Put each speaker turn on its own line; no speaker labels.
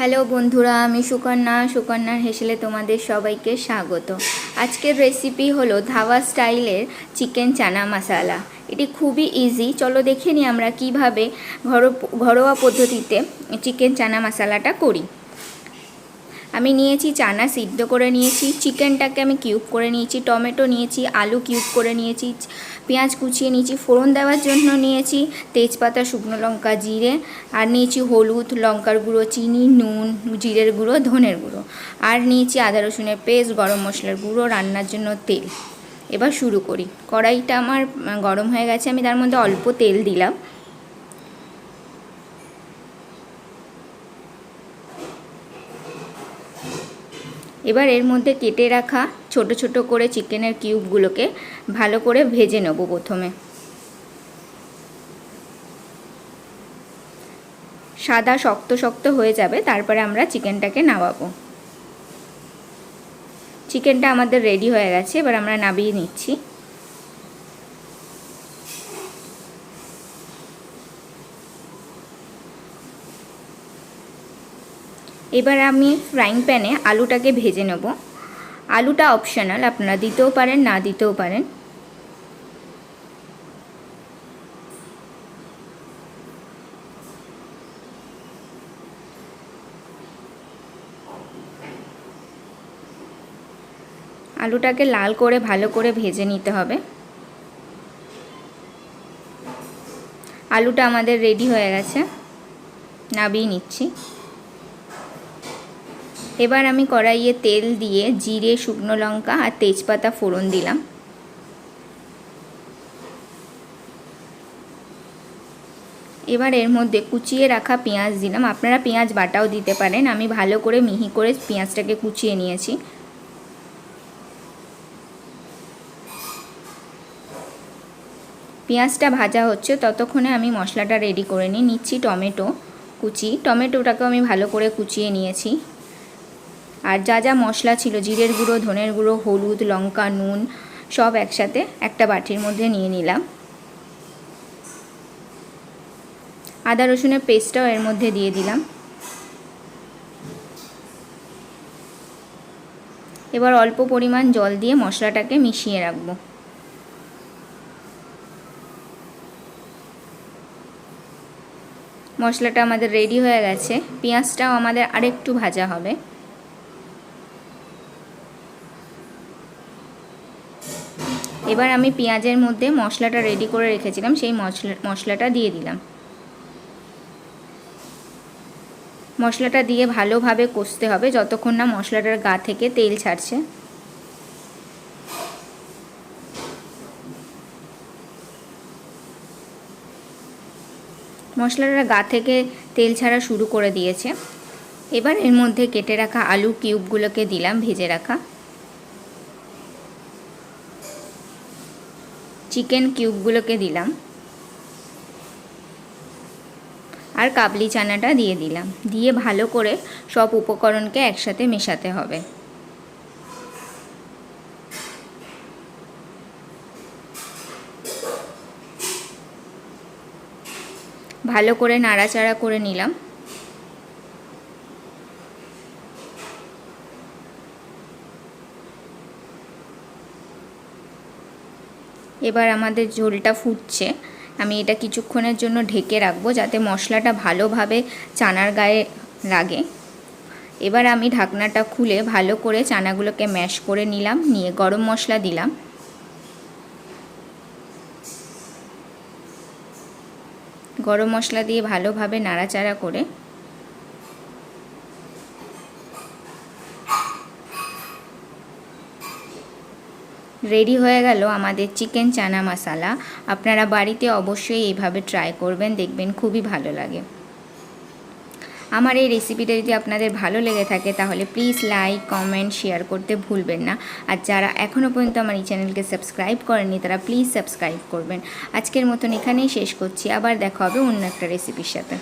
Hello বন্ধুরা, আমি সুকন্যার হেসেলে তোমাদের সবাইকে স্বাগত। আজকের রেসিপি হলো ধাবা স্টাইলের চিকেন চানা মশালা। এটি খুবই ইজি। চলো দেখে নিই আমরা কিভাবে ঘরোয়া পদ্ধতিতে চিকেন চানা মশালাটা করি। আমি নিয়েছি চানা সিদ্ধ করে নিয়েছি, চিকেনটাকে আমি কিউব করে নিয়েছি, টমেটো নিয়েছি, আলু কিউব করে নিয়েছি, পেঁয়াজ কুচিয়ে নিয়েছি, ফোড়ন দেওয়ার জন্য নিয়েছি তেজপাতা, শুকনো লঙ্কা, জিরে, আর নিয়েছি হলুদ, লঙ্কার গুঁড়ো, চিনি, নুন, জিরের গুঁড়ো, ধনের গুঁড়ো, আর নিয়েছি আদা রসুনের পেস্ট, গরম মশলার গুঁড়ো, রান্নার জন্য তেল। এবার শুরু করি। কড়াইটা আমার গরম হয়ে গেছে, আমি তার মধ্যে অল্প তেল দিলাম। এবার এর মধ্যে কেটে রাখা ছোট ছোট করে চিকেনের কিউবগুলোকে ভালো করে ভেজে নেব। প্রথমে সাদা শক্ত শক্ত হয়ে যাবে, তারপরে আমরা চিকেনটাকে নামাবো। চিকেনটা আমাদের রেডি হয়ে গেছে, এবার আমরা নামিয়ে নিচ্ছি। এবার আমি ফ্রাইং প্যানে আলুটাকে ভেজে নেব। আলুটা অপশনাল, আপনারা দিতেও পারেন, না দিতেও পারেন। আলুটাকে লাল করে ভালো করে ভেজে নিতে হবে। আলুটা আমাদের রেডি হয়ে গেছে, নামিয়ে নিচ্ছি। এবার আমি কড়াইয়ে তেল দিয়ে জিরে, শুকনো লঙ্কা আর তেজপাতা ফোড়ন দিলাম। এবার এর মধ্যে কুচিয়ে রাখা পেঁয়াজ দিলাম। আপনারা পেঁয়াজ বাটাও দিতে পারেন। আমি ভালো করে মিহি করে পেঁয়াজটাকে কুচিয়ে নিয়েছি। পেঁয়াজটা ভাজা হচ্ছে, ততক্ষণে আমি মশলাটা রেডি করে নিচ্ছি। টমেটো কুচি, টমেটোটাকেও আমি ভালো করে কুচিয়ে নিয়েছি। আর যা যা মশলা ছিল, জিরের গুঁড়ো, ধনের গুঁড়ো, হলুদ, লঙ্কা, নুন, সব একসাথে একটা বাটির মধ্যে নিয়ে নিলাম। আদা রসুনের পেস্টটাও এর মধ্যে দিয়ে দিলাম। এবার অল্প পরিমাণ জল দিয়ে মশলাটাকে মিশিয়ে রাখবো। মশলাটা আমাদের রেডি হয়ে গেছে। পেঁয়াজটাও আমাদের আরেকটু ভাজা হবে। এবার আমি পেঁয়াজের মধ্যে মশলাটা রেডি করে রেখেছিলাম, সেই মশলাটা দিয়ে দিলাম। মশলাটা দিয়ে ভালোভাবে কষতে হবে যতক্ষণ না মশলাটার গা থেকে তেল ছাড়ছে। মশলাটার গা থেকে তেল ছাড়া শুরু করে দিয়েছে। এবার এর মধ্যে কেটে রাখা আলু কিউবগুলোকে দিলাম, ভেজে রাখা চিকেন কিউবগুলোকে দিলাম, আর কাবলি চানাটা দিয়ে দিলাম। দিয়ে ভালো করে সব উপকরণকে একসাথে মেশাতে হবে। ভালো করে নাড়াচাড়া করে নিলাম। এবার আমাদের ঝোলটা ফুটছে। আমি এটা কিছুক্ষণের জন্য ঢেকে রাখবো যাতে মশলাটা ভালোভাবে চানার গায়ে লাগে। এবার আমি ঢাকনাটা খুলে ভালো করে চানাগুলোকে ম্যাশ করে নিলাম। নিয়ে গরম মশলা দিলাম। গরম মশলা দিয়ে ভালোভাবে নাড়াচাড়া করে রেডি হয়ে গেল আমাদের চিকেন চানা মশালা। আপনারা বাড়িতে অবশ্যই এইভাবে ট্রাই করবেন, দেখবেন খুবই ভালো লাগে। আমার এই রেসিপিটা যদি আপনাদের ভালো লেগে থাকে তাহলে প্লিজ লাইক, কমেন্ট, শেয়ার করতে ভুলবেন না। আর যারা এখনও পর্যন্ত আমার এই চ্যানেলকে সাবস্ক্রাইব করেননি তারা প্লিজ সাবস্ক্রাইব করবেন। আজকের মতন এখানেই শেষ করছি। আবার দেখা হবে অন্য একটা রেসিপির সাথে।